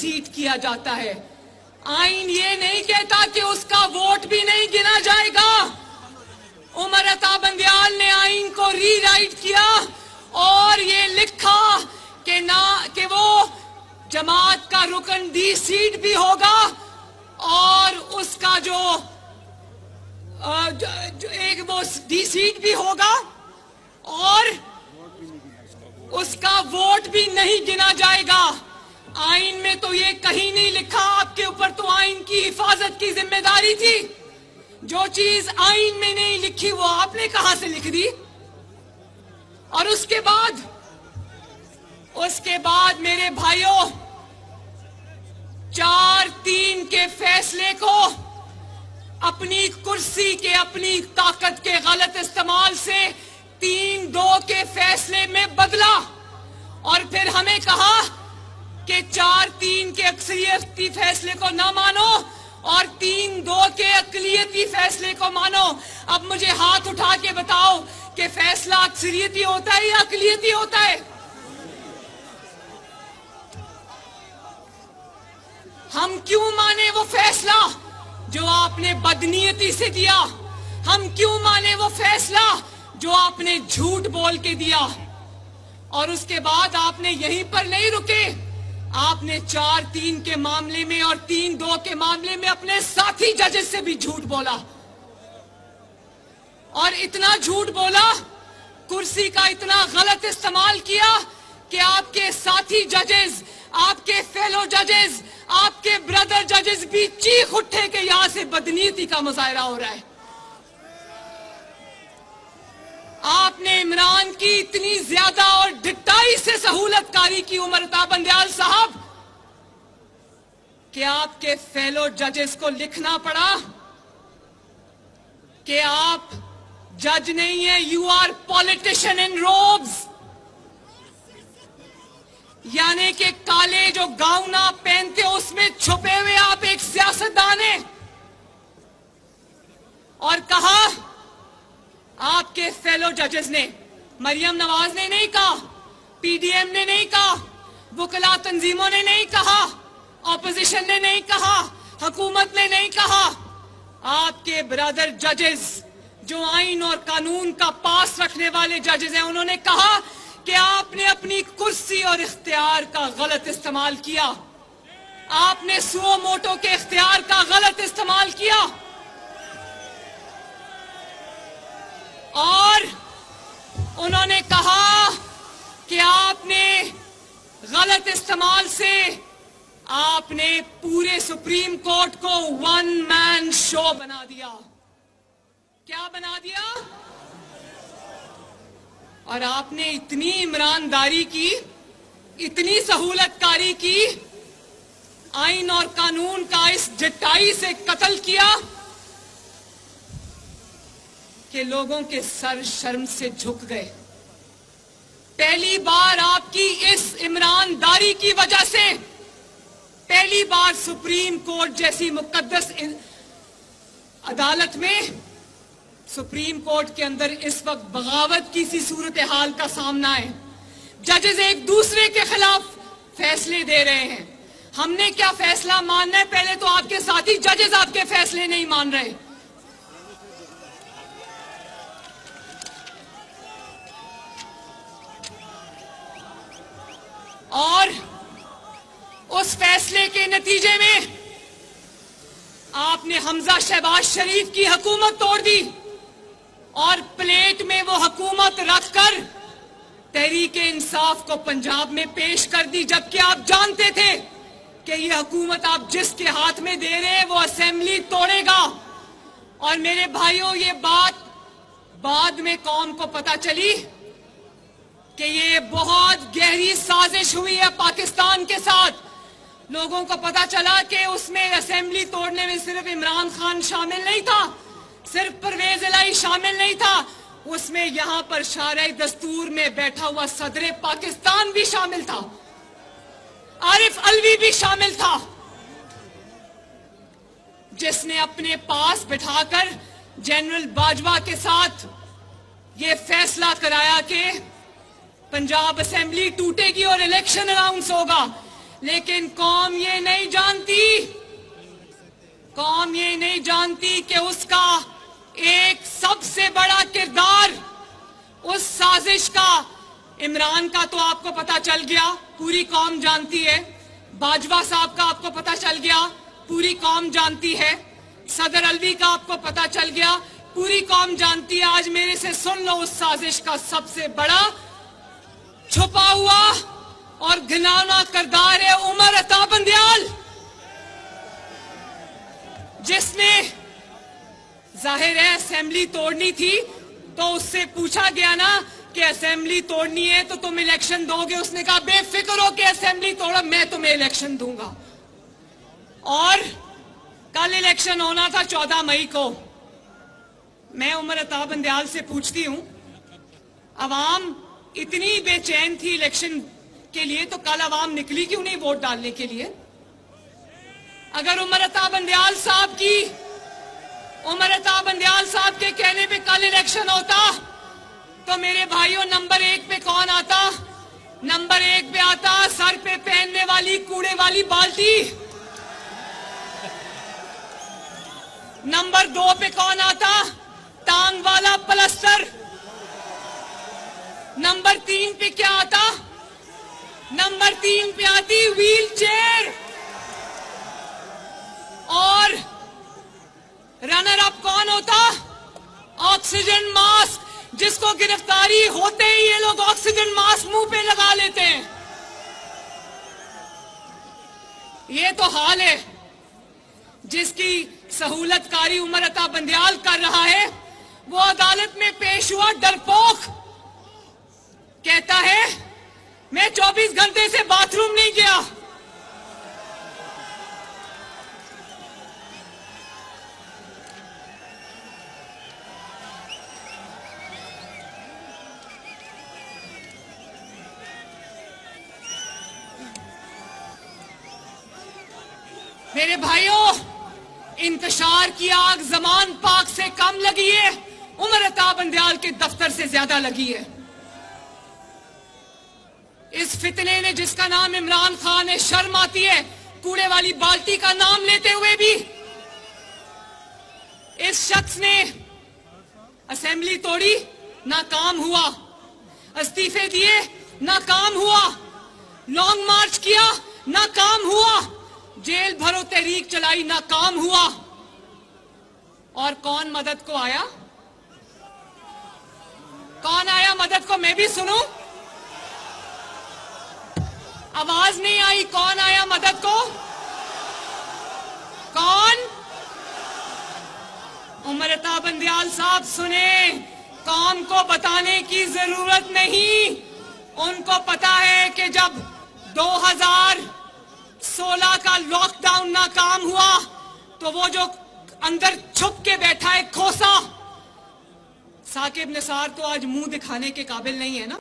Seat किया जाता है। आइन ये नहीं कहता कि उसका वोट भी नहीं गिना जाएगा। उमर अता बंदियाल ने आइन को रीराइट किया और ये लिखा कि वो जमात का रुकन डी सीट भी होगा और उसका जो एक वो डी सीट भी होगा और उसका वोट भी नहीं गिना जाएगा। आइन में तो ये कहीं नहीं लिखा। आपके ऊपर तो आइन की हिफाजत की जिम्मेदारी थी। जो चीज आइन में नहीं लिखी वो आपने कहां से लिख दी? और उसके बाद मेरे भाइयों, 4-3 के फैसले को अपनी कुर्सी के, अपनी ताकत के गलत इस्तेमाल से 3-2 के फैसले में बदला और फिर हमें कहा कि 4-3 के अक्सरियती फैसले को ना मानो और 3-2 के अकलियती फैसले को मानो। अब मुझे हाथ उठा के बताओ कि फैसला अक्सरियती होता है या अकलियती होता है? हम क्यों माने वो फैसला जो आपने बदनीयती से दिया? हम क्यों माने वो फैसला जो आपने झूठ बोल के दिया? और उसके बाद आपने यहीं पर नहीं रुके, आपने 4-3 के मामले में और 3-2 के मामले में अपने साथी जजेस से भी झूठ बोला। और इतना झूठ बोला, कुर्सी का इतना गलत इस्तेमाल किया कि आपके साथी जजेस, आपके फेलो जजेस, आपके ब्रदर जजेस भी चीख उठे कि यहां से बदनीयती का मुजाहरा हो रहा है। आपने इमरान की इतनी ज्यादा और ढिठाई से सहूलतकारी की उमर अता बंदियाल साहब कि आपके फेलो जजेस को लिखना पड़ा कि आप जज नहीं है, you are politician in robes. यानी कि काले जो गाउन आप पहनते हो उसमें छुपे हुए आप एक सियासतदान हैं। और कहा आपके फेलो जजेस ने, मरियम नवाज ने नहीं कहा, पीडीएम ने नहीं कहा, वकला तंजीमों ने नहीं कहा, ऑपोजिशन ने नहीं कहा, हुकूमत ने नहीं कहा, आपके ब्रदर जजेस जो आइन और कानून का पास रखने वाले जजेस हैं, उन्होंने कहा कि आपने अपनी कुर्सी और इख्तियार का गलत इस्तेमाल किया। आपने सुओ मोटो के इख्तियार का गलत इस्तेमाल किया और उन्होंने कहा कि आपने गलत इस्तेमाल से आपने पूरे सुप्रीम कोर्ट को वन मैन शो बना दिया। क्या बना दिया? और आपने इतनी ईमानदारी की, इतनी सहूलतकारी की, आइन और कानून का इस ढिठाई से कत्ल किया कि लोगों के सर शर्म से झुक गए। पहली बार आपकी इस ईमानदारी की वजह से पहली बार सुप्रीम कोर्ट जैसी मुकद्दस अदालत में, सुप्रीम कोर्ट के अंदर इस वक्त बगावत की सी सूरत हाल का सामना है। जजेस एक दूसरे के खिलाफ फैसले दे रहे हैं। हमने क्या फैसला मानना है? पहले तो आपके साथी जजेस आपके फैसले नहीं मान रहे। और उस फैसले के नतीजे में आपने हमजा शहबाज शरीफ की हुकूमत तोड़ दी और प्लेट में वो हुकूमत रखकर तहरीक इंसाफ को पंजाब में पेश कर दी, जबकि आप जानते थे कि ये हुकूमत आप जिसके हाथ में दे रहे हैं वो असेंबली तोड़ेगा। और मेरे भाइयों, ये बात बाद में कौम को पता चली कि ये बहुत गहरी साजिश हुई है पाकिस्तान के साथ। लोगों को पता चला कि उसमें असेंबली तोड़ने में सिर्फ इमरान खान शामिल नहीं था, सिर्फ परवेज इलाही शामिल नहीं था, उसमें यहां पर शारे दस्तूर में बैठा हुआ सदर पाकिस्तान भी शामिल था, आरिफ अलवी भी शामिल था, जिसने अपने पास बिठाकर जनरल बाजवा के साथ यह फैसला कराया कि पंजाब असेंबली टूटेगी और इलेक्शन अनाउंस होगा। लेकिन कौम ये नहीं जानती कि उसका एक सबसे बड़ा किरदार उस साजिश का, इमरान का तो आपको पता चल गया, पूरी कौम जानती है। बाजवा साहब का आपको पता चल गया, पूरी कौम जानती है। सदर अलवी का आपको पता चल गया, पूरी कौम जानती है। आज मेरे से सुन लो, उस साजिश का सबसे बड़ा छुपा हुआ और घिनौना किरदार है उमर अता बंदयाल, जिसने जाहिर है असेंबली तोड़नी थी, तो उससे पूछा गया ना कि असेंबली तोड़नी है तो तुम इलेक्शन दोगे। उसने कहा बेफिक्र हो कि असेंबली तोड़ो, मैं तुम्हें इलेक्शन दूंगा। और कल इलेक्शन होना था 14 मई को। मैं उमर अता बंदयाल से पूछती हूं, अवाम इतनी बेचैन थी इलेक्शन के लिए, तो कल अवाम निकली क्यों नहीं वोट डालने के लिए? अगर उमर अता बंदयाल साहब के कहने पे कल इलेक्शन होता, तो मेरे भाइयों नंबर 1 पे कौन आता? नंबर 1 पे आता सर पे पहनने वाली कूड़े वाली बाल्टी। नंबर 2 पे कौन आता? टांग वाला प्लास्टर। नंबर 3 पे क्या आता? नंबर 3 पे आती व्हील चेयर। और रनर अप कौन होता? ऑक्सीजन मास्क, जिसको गिरफ्तारी होते ही ये लोग ऑक्सीजन मास्क मुंह पे लगा लेते हैं। ये तो हाल है जिसकी सहूलतकारी उमर अता बंदयाल कर रहा है। वो अदालत में पेश हुआ डरपोक, कहता है मैं 24 घंटे से बाथरूम नहीं गया। मेरे भाइयों, इंतशार की आग जमान पाक से कम लगी है, उमर अता बंदयाल के दफ्तर से ज्यादा लगी है। इस फितने ने, जिसका नाम इमरान खान है, शर्म आती है कूड़े वाली बाल्टी का नाम लेते हुए भी। इस शख्स ने असेंबली तोड़ी, नाकाम हुआ। इस्तीफे दिए, नाकाम हुआ। लॉन्ग मार्च किया, नाकाम हुआ। जेल भरो तहरीक चलाई, नाकाम हुआ। और कौन मदद को आया? कौन आया मदद को? मैं भी सुनूं। आवाज नहीं आई। कौन आया मदद को? कौन? उमर अता बंदयाल साहब सुने, कौम को बताने की जरूरत नहीं। उनको पता है कि जब 2016 का लॉकडाउन नाकाम हुआ, तो वो जो अंदर छुप के बैठा है खोसा, साकिब निसार, तो आज मुंह दिखाने के काबिल नहीं है ना।